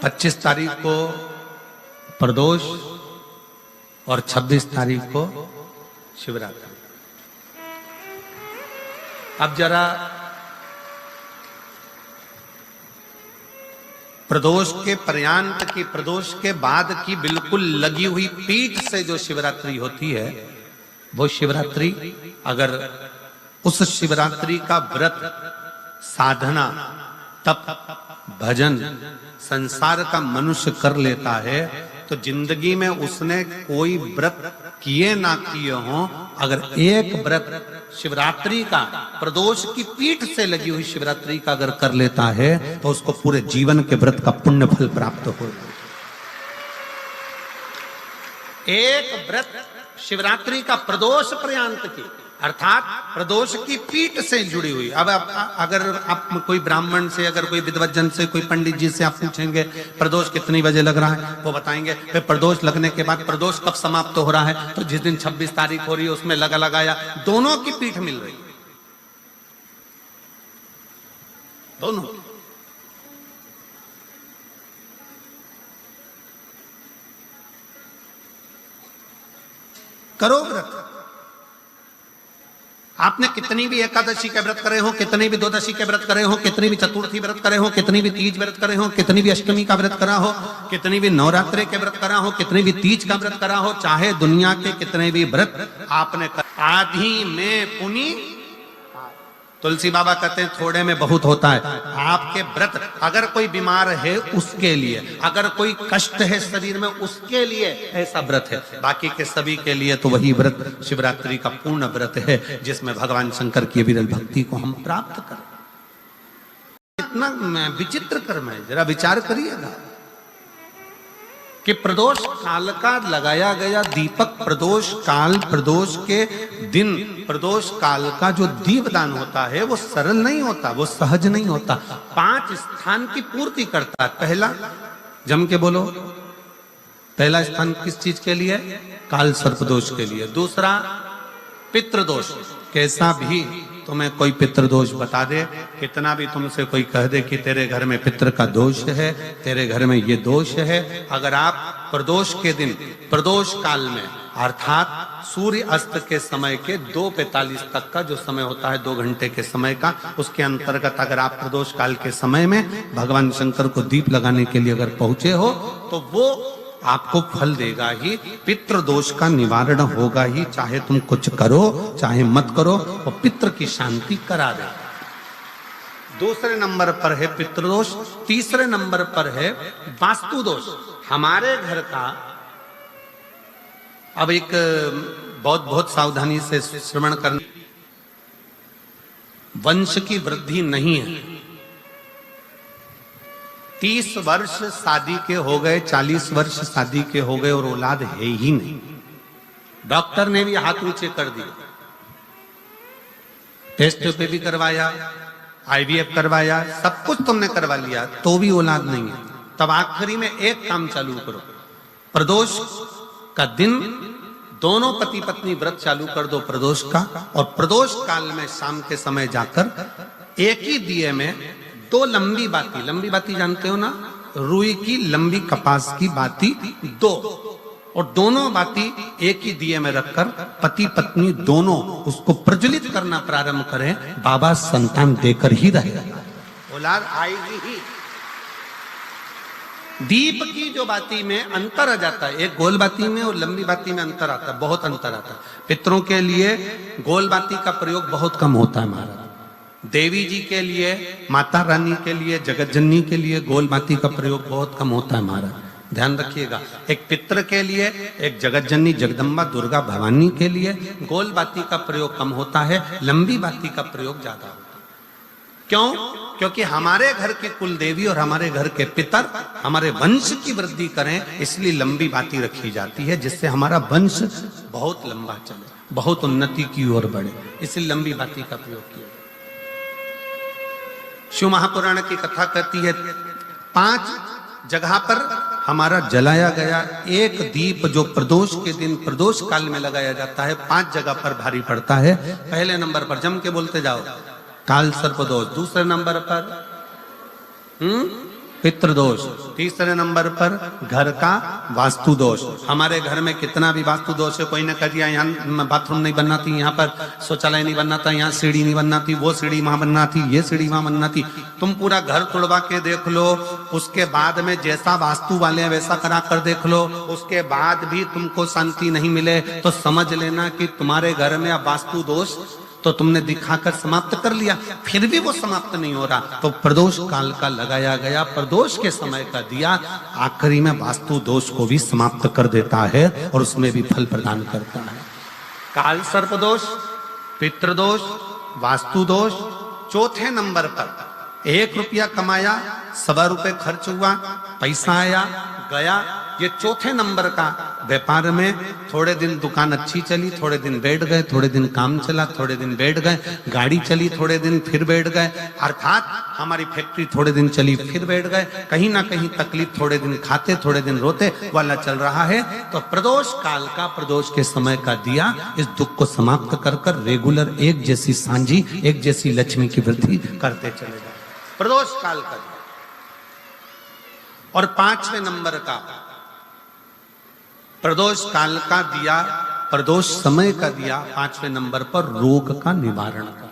25 तारीख को प्रदोष और 26 तारीख को शिवरात्रि। अब जरा प्रदोष के पर्यांत की, प्रदोष के बाद की बिल्कुल लगी हुई पीठ से जो शिवरात्रि होती है, वो शिवरात्रि अगर उस शिवरात्रि का व्रत, साधना, तप, भजन, संसार का मनुष्य कर लेता है तो जिंदगी में उसने कोई व्रत किए ना किए हो, अगर एक व्रत शिवरात्रि का, प्रदोष की पीठ से लगी हुई शिवरात्रि का अगर कर लेता है तो उसको पूरे जीवन के व्रत का पुण्य फल प्राप्त हो। एक व्रत शिवरात्रि का प्रदोष पर्यंत की, अर्थात प्रदोष की पीठ से जुड़ी हुई। अब अगर आप कोई ब्राह्मण से, अगर कोई विद्वज्जन से, कोई पंडित जी से आप पूछेंगे प्रदोष कितनी बजे लग रहा है, वो बताएंगे फिर प्रदोष लगने के बाद प्रदोष कब समाप्त हो रहा है, तो जिस दिन 26 तारीख हो रही है उसमें लगाया, दोनों की पीठ मिल रही, दोनों। करो व्रत। आपने कितनी भी एकादशी के व्रत करे हो, कितनी भी द्वादशी के व्रत करे हो, कितनी भी चतुर्थी व्रत करे हो, कितनी भी तीज व्रत करे हो, कितनी भी अष्टमी का व्रत करा हो, कितनी भी नवरात्रि के व्रत करा हो, कितनी भी तीज का व्रत करा हो, चाहे दुनिया के कितने भी व्रत आपने कर, आधी में पुनि। तुलसी बाबा कहते हैं थोड़े में बहुत होता है। आपके व्रत, अगर कोई बीमार है उसके लिए, अगर कोई कष्ट है शरीर में उसके लिए ऐसा व्रत है, बाकी के सभी के लिए तो वही व्रत शिवरात्रि का पूर्ण व्रत है जिसमें भगवान शंकर की विरल भक्ति को हम प्राप्त करें। इतना विचित्र कर्म है, जरा विचार करिएगा कि प्रदोष काल का लगाया गया दीपक, प्रदोष काल, प्रदोष के दिन, प्रदोष काल का जो दीपदान होता है वो सरल नहीं होता, वो सहज नहीं होता। 5 स्थान की पूर्ति करता है। पहला, जम के बोलो, पहला स्थान किस चीज के लिए? काल सर्पदोष के लिए। दूसरा पितृदोष, कैसा भी तुम्हें कोई पितृदोष बता दे, कितना भी तुमसे कोई कह दे कि तेरे घर में पितृ का दोष है, तेरे घर में ये दोष है, अगर आप प्रदोष के दिन, प्रदोष काल में, अर्थात सूर्य अस्त के समय के 2:45 तक का जो समय होता है, 2 घंटे के समय का, उसके अंतर्गत अगर आप प्रदोष काल के समय में भगवान शंकर को दीप लगाने के लिए अगर पहुंचे हो तो वो आपको फल देगा ही, पितृ दोष का निवारण होगा ही, चाहे तुम कुछ करो चाहे मत करो, वो पितृ की शांति करा दे। दूसरे नंबर पर है पितृदोष, तीसरे नंबर पर है वास्तु दोष। हमारे घर का, अब एक बहुत सावधानी से श्रवण करना, वंश की वृद्धि नहीं है। 30 वर्ष शादी के हो गए, 40 वर्ष शादी के हो गए और औलाद है ही नहीं। डॉक्टर ने भी हाथ ऊंचे कर दिए, टेस्ट पे भी करवाया, IVF करवाया, सब कुछ तुमने करवा लिया, तो भी औलाद नहीं है। तब आखिरी में एक काम चालू करो, प्रदोष का दिन दोनों पति पत्नी व्रत चालू कर दो प्रदोष का, और प्रदोष काल में शाम के समय जाकर एक ही दिए में 2 लंबी बाती जानते हो ना, रुई की लंबी कपास की बाती 2, और दोनों बाती एक ही दिए में रखकर पति पत्नी दोनों उसको प्रज्वलित करना प्रारंभ करें, बाबा संतान देकर ही रहेगा, औलाद आएगी ही। दीप की जो बाती में अंतर आ जाता है, एक गोल बाती में और लंबी बाती में अंतर आता है, बहुत अंतर आता है। पितरों के लिए गोल बाती का प्रयोग बहुत कम होता है महाराज, देवी जी के लिए, माता रानी के लिए, जगत जननी के लिए गोल बाती का प्रयोग बहुत कम होता है महाराज, ध्यान रखिएगा। एक पितृ के लिए, एक जगत जननी जगदम्बा दुर्गा भवानी के लिए गोल बाती का प्रयोग कम होता है, लंबी बाती का प्रयोग ज्यादा होता है। क्यों? क्योंकि हमारे घर की कुल देवी और हमारे घर के पितर हमारे वंश की वृद्धि करें, इसलिए लंबी बाती रखी जाती है, जिससे हमारा वंश बहुत लंबा चले, बहुत उन्नति की ओर बढ़े, इसलिए लंबी बाती का प्रयोग किया। शिव महापुराण की कथा कहती है 5 जगह पर हमारा जलाया गया एक दीप जो प्रदोष के दिन प्रदोष काल में लगाया जाता है 5 जगह पर भारी पड़ता है। पहले नंबर पर जम के बोलते जाओ, काल सर्पदोष। दूसरे नंबर पर पितृदोष। तीसरे नंबर पर घर का वास्तु दोष। हमारे घर में कितना भी वास्तु दोष है, कोई ने कह दिया यहाँ बाथरूम नहीं बनना थी, यहाँ पर शौचालय नहीं बनना था, यहाँ सीढ़ी नहीं बनना थी, वो सीढ़ी वहां बनना थी, ये सीढ़ी वहां बनना थी। तुम पूरा घर तुड़वा के देख लो, उसके बाद में जैसा वास्तु वाले वैसा करा कर देख लो, उसके बाद भी तुमको शांति नहीं मिले तो समझ लेना कि तुम्हारे घर में अब वास्तु दोष तो तुमने दिखाकर समाप्त कर लिया, फिर भी वो समाप्त नहीं हो रहा, तो प्रदोष काल का लगाया गया प्रदोष के समय का दिया आखिरी में वास्तु दोष को भी समाप्त कर देता है और उसमें भी फल प्रदान करता है। काल सर्प दोष, पितृदोष, वास्तु दोष। चौथे नंबर पर 1 रुपया कमाया, 1.25 रुपये खर्च हुआ, पैसा आया गया। ये चौथे नंबर का व्यापार में थोड़े दिन दुकान अच्छी चली, थोड़े दिन बैठ गए, थोड़े दिन काम चला, थोड़े दिन बैठ गए, गाड़ी चली थोड़े दिन फिर बैठ गए, अर्थात हमारी फैक्ट्री थोड़े दिन चली फिर बैठ गए, कहीं ना कहीं तकलीफ, थोड़े दिन खाते थोड़े दिन रोते वाला चल रहा है। तो प्रदोष काल का, प्रदोष के समय का दिया इस दुख को समाप्त कर कर रेगुलर एक जैसी सांझी, एक जैसी लक्ष्मी की वृद्धि करते चले जाए। प्रदोष काल का दिया। और 5वें नंबर का प्रदोष काल का दिया, प्रदोष समय का दिया 5वें नंबर पर रोग का निवारण का,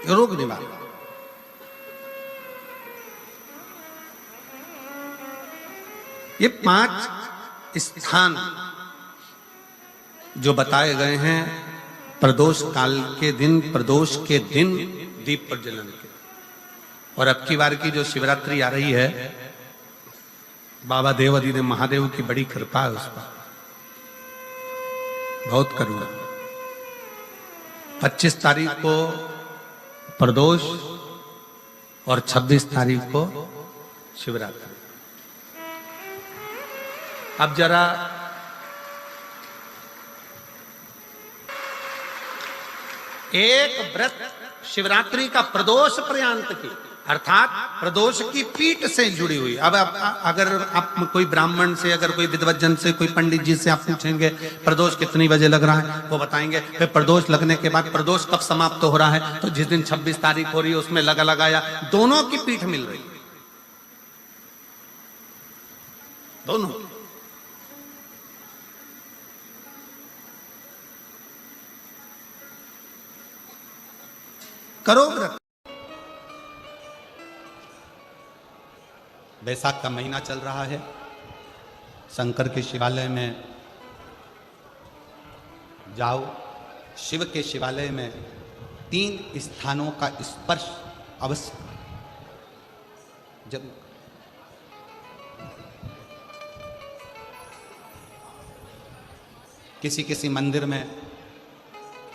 रोग निवारण। ये 5 स्थान जो बताए गए हैं प्रदोष काल के दिन, प्रदोष के दिन दीप प्रज्वलन के। और अब की बार की जो शिवरात्रि आ रही है, बाबा देवाधिदेव महादेव की बड़ी कृपा है उस पर, बहुत करुणा। 25 तारीख को प्रदोष और 26 तारीख को शिवरात्रि। अब जरा एक व्रत शिवरात्रि का प्रदोष पर्यंत की, अर्थात प्रदोष की पीठ से जुड़ी हुई। अब अगर आप कोई ब्राह्मण से, अगर कोई विद्वज्जन से, कोई पंडित जी से आप पूछेंगे प्रदोष कितनी बजे लग रहा है, वो बताएंगे। फिर प्रदोष लगने के बाद प्रदोष कब समाप्त हो रहा है, तो जिस दिन 26 तारीख हो रही है उसमें लगाया, दोनों की पीठ मिल रही, दोनों। करो व्रत। बैसाख का महीना चल रहा है, शंकर के शिवालय में जाओ, शिव के शिवालय में 3 स्थानों का स्पर्श अवश्य। जब किसी मंदिर में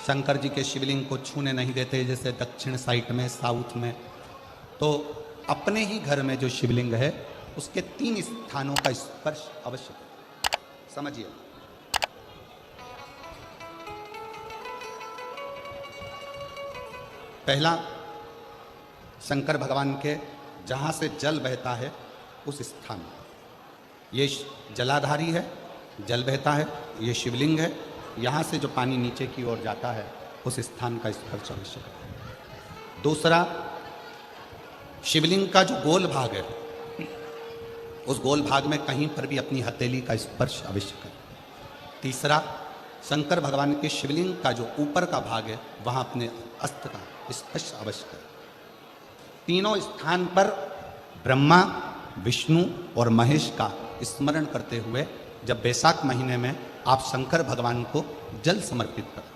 शंकर जी के शिवलिंग को छूने नहीं देते, जैसे दक्षिण साइड में, साउथ में, तो अपने ही घर में जो शिवलिंग है उसके 3 स्थानों का स्पर्श अवश्य समझिए। पहला, शंकर भगवान के जहां से जल बहता है उस स्थान, ये जलाधारी है, जल बहता है, ये शिवलिंग है, यहाँ से जो पानी नीचे की ओर जाता है उस स्थान का स्पर्श अवश्य करें। दूसरा, शिवलिंग का जो गोल भाग है उस गोल भाग में कहीं पर भी अपनी हथेली का स्पर्श अवश्य करें। तीसरा, शंकर भगवान के शिवलिंग का जो ऊपर का भाग है वहाँ अपने अस्त्र का स्पर्श अवश्य करें। तीनों स्थान पर ब्रह्मा, विष्णु और महेश का स्मरण करते हुए जब बैसाख महीने में आप शंकर भगवान को जल समर्पित करें।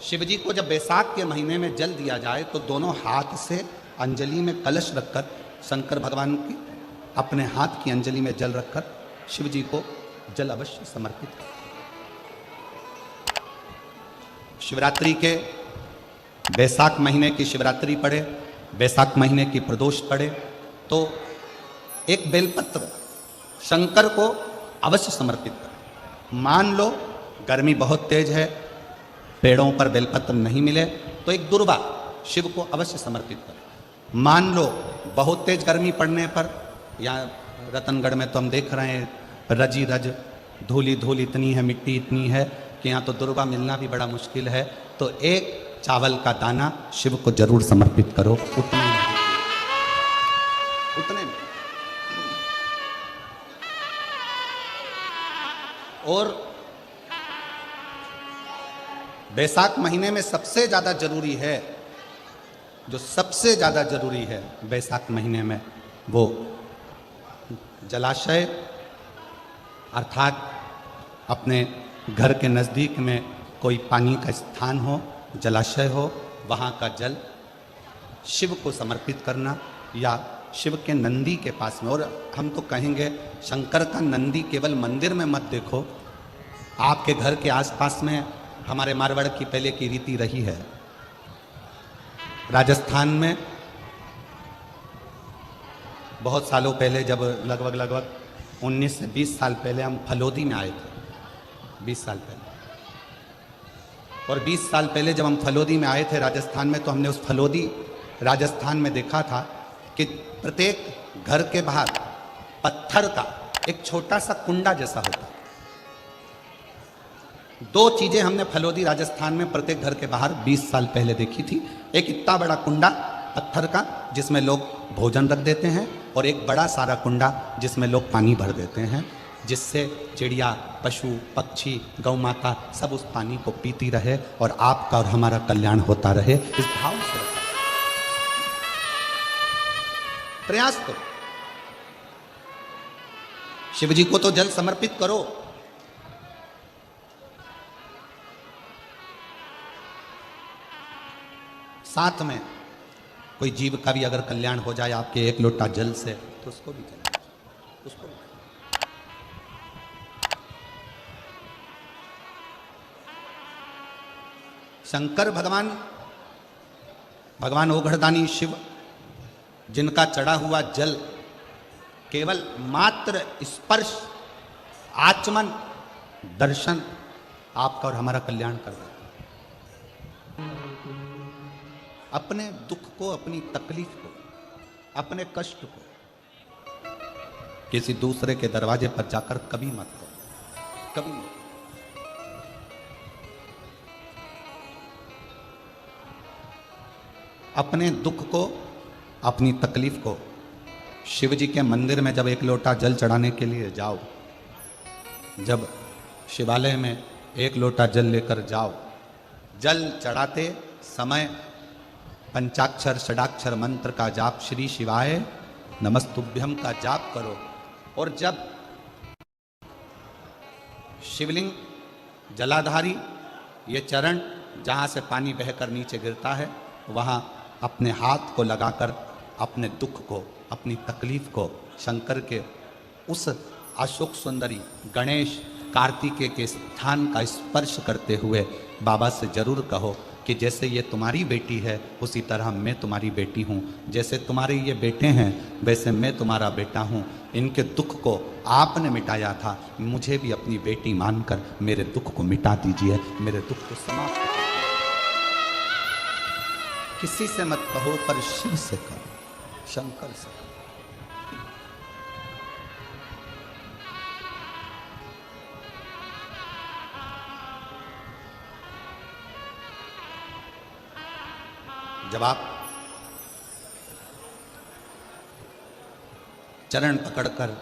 शिव जी को जब बैसाख के महीने में जल दिया जाए तो दोनों हाथ से अंजलि में कलश रखकर शंकर भगवान की अपने हाथ की अंजलि में जल रखकर शिव जी को जल अवश्य समर्पित करें। शिवरात्रि के बैसाख महीने की शिवरात्रि पड़े, बैसाख महीने की प्रदोष पड़े तो एक बेलपत्र शंकर को अवश्य समर्पित करें। मान लो गर्मी बहुत तेज है, पेड़ों पर बेलपत्र नहीं मिले तो एक दुर्वा शिव को अवश्य समर्पित करें। मान लो बहुत तेज गर्मी पड़ने पर, यहाँ रतनगढ़ में तो हम देख रहे हैं रजी रज धूली धूल इतनी है, मिट्टी इतनी है कि यहाँ तो दुर्वा मिलना भी बड़ा मुश्किल है, तो एक चावल का दाना शिव को जरूर समर्पित करो, उतना उतने में। और बैसाख महीने में सबसे ज्यादा जरूरी है, जो सबसे ज्यादा जरूरी है बैसाख महीने में, वो जलाशय अर्थात अपने घर के नज़दीक में कोई पानी का स्थान हो, जलाशय हो, वहाँ का जल शिव को समर्पित करना, या शिव के नंदी के पास में। और हम तो कहेंगे शंकर का नंदी केवल मंदिर में मत देखो, आपके घर के आसपास में हमारे मारवाड़ की पहले की रीति रही है। राजस्थान में बहुत सालों पहले, जब लगभग 19 से 20 साल पहले हम फलोदी में आए थे, 20 साल पहले, और 20 साल पहले जब हम फलोदी में आए थे राजस्थान में, तो हमने उस फलोदी राजस्थान में देखा था कि प्रत्येक घर के बाहर पत्थर का एक छोटा सा कुंडा जैसा होता। दो चीजें हमने फलोदी राजस्थान में प्रत्येक घर के बाहर 20 साल पहले देखी थी। एक इतना बड़ा कुंडा पत्थर का जिसमें लोग भोजन रख देते हैं, और एक बड़ा सारा कुंडा जिसमें लोग पानी भर देते हैं, जिससे चिड़िया, पशु, पक्षी, गौ माता सब उस पानी को पीती रहे और आपका और हमारा कल्याण होता रहे। इस भाव से प्रयास करो। शिव जी को तो जल समर्पित करो, साथ में कोई जीव का भी अगर कल्याण हो जाए आपके एक लोटा जल से, तो उसको भी करें, उसको भी। शंकर भगवान ओघड़दानी शिव, जिनका चढ़ा हुआ जल केवल मात्र स्पर्श, आचमन, दर्शन आपका और हमारा कल्याण कर रहा है। अपने दुख को, अपनी तकलीफ को, अपने कष्ट को किसी दूसरे के दरवाजे पर जाकर कभी मत करो, कभी मत। अपने दुख को, अपनी तकलीफ को शिव जी के मंदिर में जब एक लोटा जल चढ़ाने के लिए जाओ, जब शिवालय में एक लोटा जल लेकर जाओ, जल चढ़ाते समय पंचाक्षर षडाक्षर मंत्र का जाप, श्री शिवाय नमस्तुभ्यम का जाप करो। और जब शिवलिंग, जलाधारी, ये चरण जहाँ से पानी बहकर नीचे गिरता है, वहाँ अपने हाथ को लगाकर अपने दुख को, अपनी तकलीफ को शंकर के उस अशोक सुंदरी गणेश कार्तिकेय के स्थान का स्पर्श करते हुए बाबा से जरूर कहो कि जैसे ये तुम्हारी बेटी है, उसी तरह मैं तुम्हारी बेटी हूँ। जैसे तुम्हारे ये बेटे हैं, वैसे मैं तुम्हारा बेटा हूँ। इनके दुख को आपने मिटाया था, मुझे भी अपनी बेटी मानकर मेरे दुख को मिटा दीजिए, मेरे दुख को समाप्त कर। किसी से मत कहो, पर शिव से कहो, शंकर से कहो। जब आप चरण पकड़कर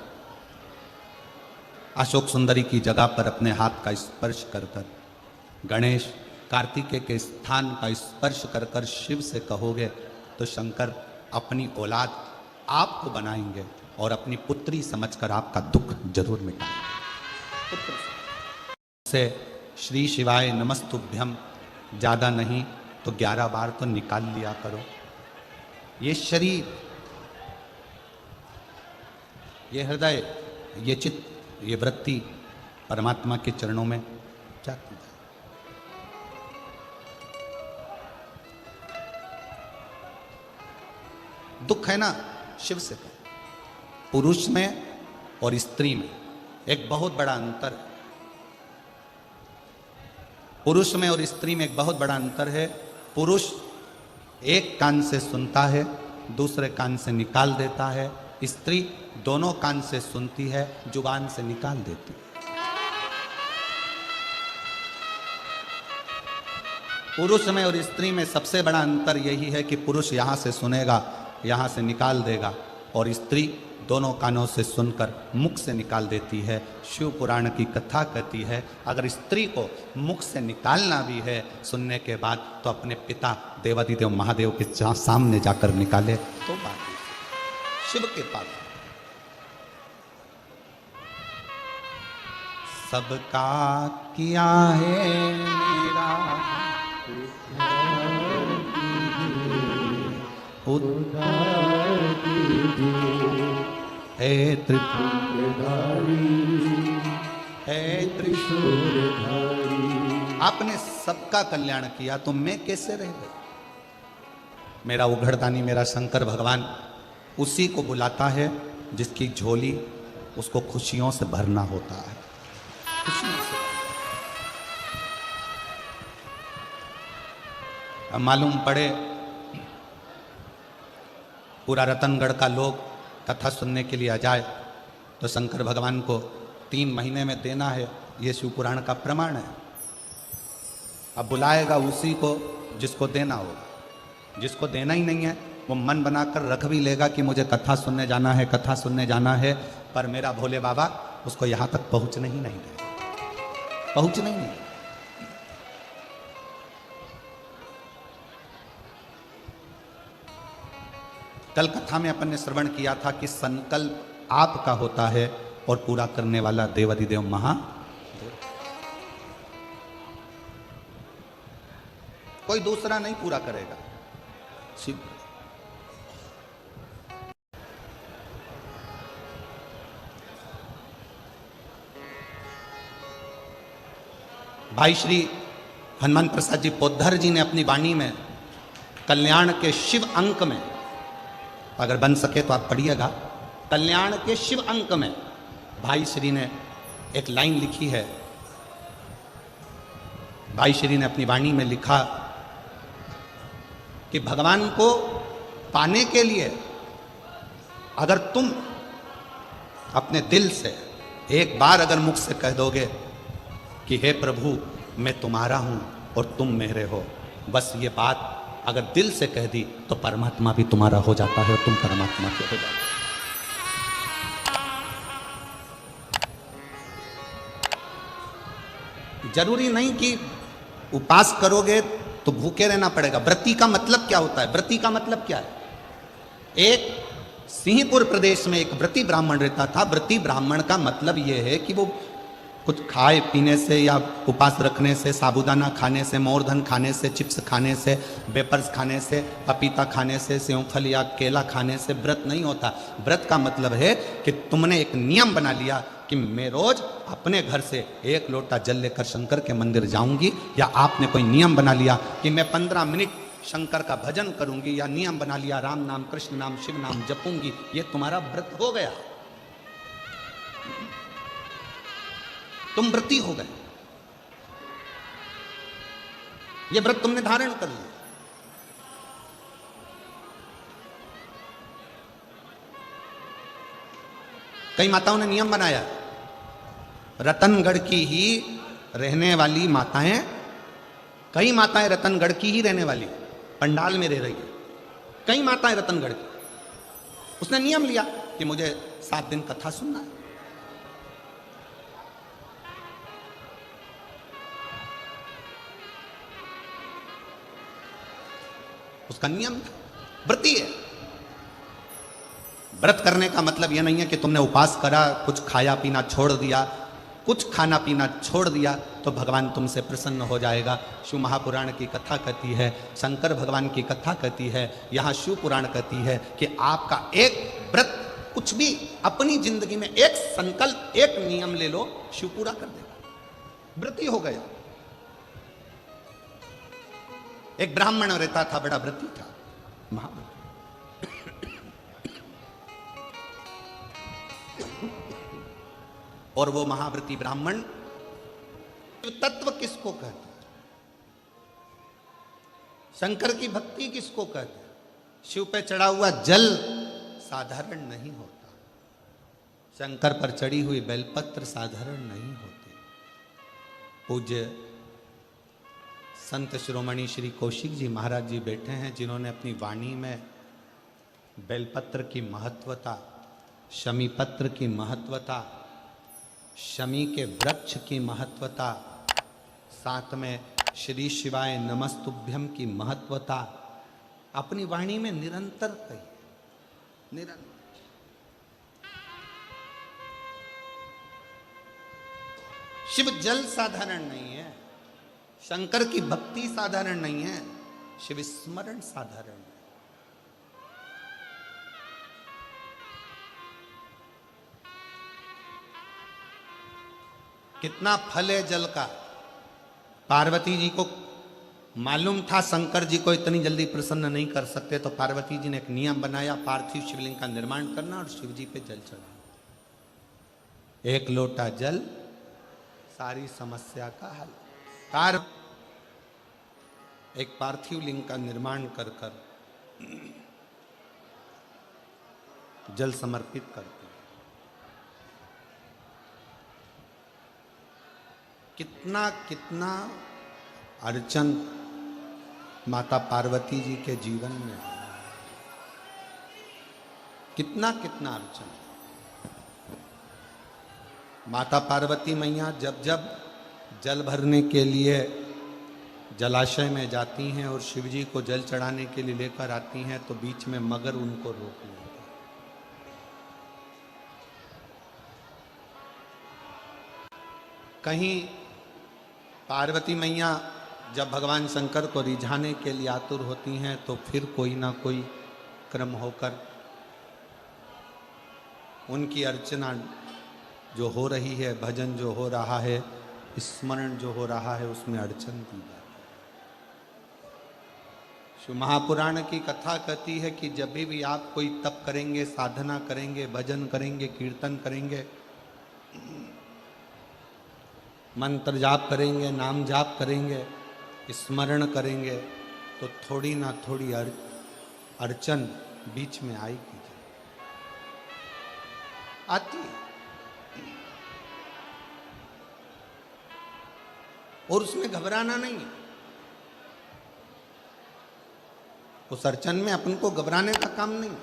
अशोक सुंदरी की जगह पर अपने हाथ का स्पर्श कर कर, गणेश कार्तिकेय के स्थान का स्पर्श कर कर शिव से कहोगे, तो शंकर अपनी औलाद आपको बनाएंगे और अपनी पुत्री समझकर आपका दुख जरूर मिटाएंगे। से श्री शिवाय नमस्तुभ्यम ज़्यादा नहीं तो 11 बार तो निकाल लिया करो। ये शरीर, ये हृदय, ये चित्त, ये वृत्ति परमात्मा के चरणों में जाती है। दुख है ना, शिव से कहो। पुरुष में और स्त्री में एक बहुत बड़ा अंतर है। पुरुष में और स्त्री में एक बहुत बड़ा अंतर है। पुरुष एक कान से सुनता है, दूसरे कान से निकाल देता है। स्त्री दोनों कान से सुनती है, जुबान से निकाल देती है। पुरुष में और स्त्री में सबसे बड़ा अंतर यही है कि पुरुष यहां से सुनेगा, यहां से निकाल देगा, और स्त्री दोनों कानों से सुनकर मुख से निकाल देती है। शिव पुराण की कथा कहती है अगर स्त्री को मुख से निकालना भी है सुनने के बाद तो अपने पिता देवादिदेव महादेव के सामने जाकर निकाले तो बात शिव के पास। सबका किया है मेरा उद्धार कीजिए, हे त्रिशूलधारी, हे त्रिशूलधारी। आपने सबका कल्याण किया तो मैं कैसे रह गया? मेरा उघड़दानी मेरा शंकर भगवान उसी को बुलाता है जिसकी झोली उसको खुशियों से भरना होता है। खुशियों से अब मालूम पड़े पूरा रतनगढ़ का लोग कथा सुनने के लिए आ जाए तो शंकर भगवान को 3 महीने में देना है, ये शिव पुराण का प्रमाण है। अब बुलाएगा उसी को जिसको देना होगा, जिसको देना ही नहीं है वो मन बनाकर रख भी लेगा कि मुझे कथा सुनने जाना है, कथा सुनने जाना है, पर मेरा भोले बाबा उसको यहां तक पहुंचने ही नहीं देगा, पहुंचने ही नहीं। कल कथा में अपन ने श्रवण किया था कि संकल्प आपका होता है और पूरा करने वाला देवादिदेव महादेव, कोई दूसरा नहीं पूरा करेगा, शिव। भाई श्री हनुमान प्रसाद जी पोद्दार जी ने अपनी वाणी में कल्याण के शिव अंक में, अगर बन सके तो आप पढ़िएगा, कल्याण के शिव अंक में भाई श्री ने एक लाइन लिखी है। भाई श्री ने अपनी वाणी में लिखा कि भगवान को पाने के लिए अगर तुम अपने दिल से एक बार अगर मुख से कह दोगे कि हे प्रभु मैं तुम्हारा हूं और तुम मेरे हो, बस ये बात अगर दिल से कह दी तो परमात्मा भी तुम्हारा हो जाता है और तुम परमात्मा के हो जाते हो। जरूरी नहीं कि उपास करोगे तो भूखे रहना पड़ेगा। व्रती का मतलब क्या होता है? व्रती का मतलब क्या है? एक सिंहपुर प्रदेश में एक व्रती ब्राह्मण रहता था। व्रती ब्राह्मण का मतलब यह है कि वो कुछ खाए पीने से या उपास रखने से, साबूदाना खाने से, मोरधन खाने से, चिप्स खाने से, वेपर्स खाने से, पपीता खाने से, सेवफल या केला खाने से व्रत नहीं होता। व्रत का मतलब है कि तुमने एक नियम बना लिया कि मैं रोज अपने घर से 1 लोटा जल लेकर शंकर के मंदिर जाऊंगी, या आपने कोई नियम बना लिया कि मैं 15 मिनट शंकर का भजन करूंगी, या नियम बना लिया राम नाम कृष्ण नाम शिव नाम जपूंगी, ये तुम्हारा व्रत हो गया, तुम व्रती हो गए। ये व्रत तुमने धारण कर लिया। कई माताओं ने नियम बनाया, रतनगढ़ की ही रहने वाली माताएं, कई माताएं रतनगढ़ की ही रहने वाली पंडाल में रह रही है, कई माताएं रतनगढ़ की। उसने नियम लिया कि मुझे 7 दिन कथा सुनना है। उसका नियम था, व्रती है। व्रत करने का मतलब यह नहीं है कि तुमने उपास करा, कुछ खाया पीना छोड़ दिया, कुछ खाना पीना छोड़ दिया तो भगवान तुमसे प्रसन्न हो जाएगा। शिव महापुराण की कथा कहती है, शंकर भगवान की कथा कहती है, यहाँ शिव पुराण कहती है कि आपका एक व्रत, कुछ भी अपनी जिंदगी में एक संकल्प, एक नियम ले लो, शिव पूरा कर देगा, व्रती हो गया। एक ब्राह्मण रहता था, बड़ा व्रती था, महाव्रती। और वो महाव्रती ब्राह्मण तत्व किसको कहते हैं? शंकर की भक्ति किसको कहते हैं? शिव पे चढ़ा हुआ जल साधारण नहीं होता, शंकर पर चढ़ी हुई बेलपत्र साधारण नहीं होती। पूज्य संत शिरोमणि श्री कौशिक जी महाराज जी बैठे हैं, जिन्होंने अपनी वाणी में बेलपत्र की महत्वता, शमी पत्र की महत्वता, शमी के वृक्ष की महत्वता, साथ में श्री शिवाय नमस्तुभ्यम की महत्वता अपनी वाणी में निरंतर कही, निरंतर। शिव जल साधारण नहीं है, शंकर की भक्ति साधारण नहीं है, शिव स्मरण साधारण है। कितना फल है जल का। पार्वती जी को मालूम था शंकर जी को इतनी जल्दी प्रसन्न नहीं कर सकते, तो पार्वती जी ने एक नियम बनाया, पार्थिव शिवलिंग का निर्माण करना और शिव जी पे जल चढ़ाना। एक लोटा जल सारी समस्या का हल। एक पार्थिव लिंग का निर्माण कर कर जल समर्पित करते। कितना कितना अर्चन माता पार्वती जी के जीवन में, कितना कितना अर्चन। माता पार्वती मैया जब जब जल भरने के लिए जलाशय में जाती हैं और शिव जी को जल चढ़ाने के लिए लेकर आती हैं, तो बीच में मगर उनको रोक लेते। कहीं पार्वती मैया जब भगवान शंकर को रिझाने के लिए आतुर होती हैं, तो फिर कोई ना कोई क्रम होकर उनकी अर्चना जो हो रही है, भजन जो हो रहा है, स्मरण जो हो रहा है, उसमें अड़चन दी जाती है। शिव महापुराण की कथा कहती है कि जब भी आप कोई तप करेंगे, साधना करेंगे, भजन करेंगे, कीर्तन करेंगे, मंत्र जाप करेंगे, नाम जाप करेंगे, स्मरण करेंगे, तो थोड़ी ना थोड़ी अड़चन बीच में आएगी, आती है। और उसमें घबराना नहीं है। उस अड़चन में अपन को घबराने का काम नहीं है।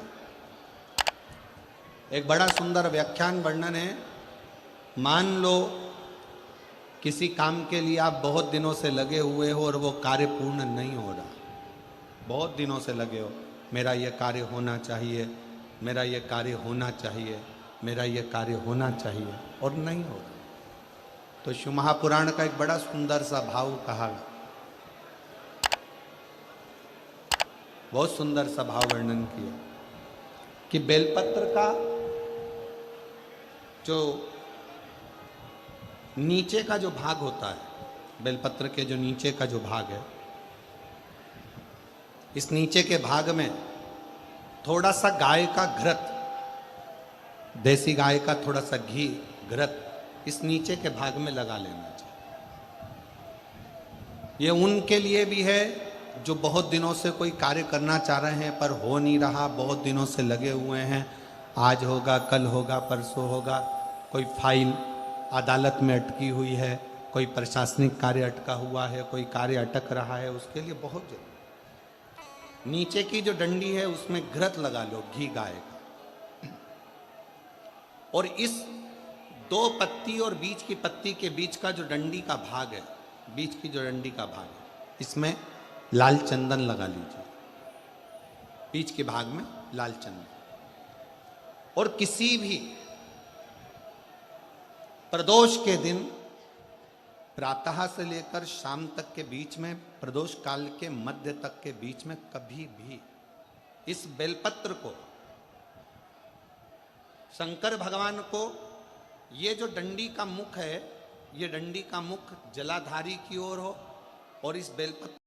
एक बड़ा सुंदर व्याख्यान वर्णन है। मान लो किसी काम के लिए आप बहुत दिनों से लगे हुए हो और वो कार्य पूर्ण नहीं हो रहा, बहुत दिनों से लगे हो, मेरा ये कार्य होना चाहिए, मेरा ये कार्य होना चाहिए, मेरा ये कार्य होना चाहिए, और नहीं हो रहा। तो शिव महापुराण का एक बड़ा सुंदर सा भाव कहा, बहुत सुंदर सा भाव वर्णन किया कि बेलपत्र का जो नीचे का जो भाग होता है, बेलपत्र के जो नीचे का जो भाग है, इस नीचे के भाग में थोड़ा सा गाय का घृत, देसी गाय का थोड़ा सा घी, घृत इस नीचे के भाग में लगा लेना चाहिए। ये उनके लिए भी है जो बहुत दिनों से कोई कार्य करना चाह रहे हैं पर हो नहीं रहा, बहुत दिनों से लगे हुए हैं, आज होगा, कल होगा, परसों होगा, कोई फाइल अदालत में अटकी हुई है, कोई प्रशासनिक कार्य अटका हुआ है, कोई कार्य अटक रहा है, उसके लिए बहुत जरूरी। नीचे की जो डंडी है उसमें घृत लगा लो, घी गाय का, और इस दो पत्ती और बीच की पत्ती के बीच का जो डंडी का भाग है, बीच की जो डंडी का भाग है, इसमें लाल चंदन लगा लीजिए, बीच के भाग में लाल चंदन। और किसी भी प्रदोष के दिन प्रातः से लेकर शाम तक के बीच में, प्रदोष काल के मध्य तक के बीच में कभी भी इस बेलपत्र को शंकर भगवान को, ये जो डंडी का मुख है, ये डंडी का मुख जलाधारी की ओर हो और इस बेलपत्र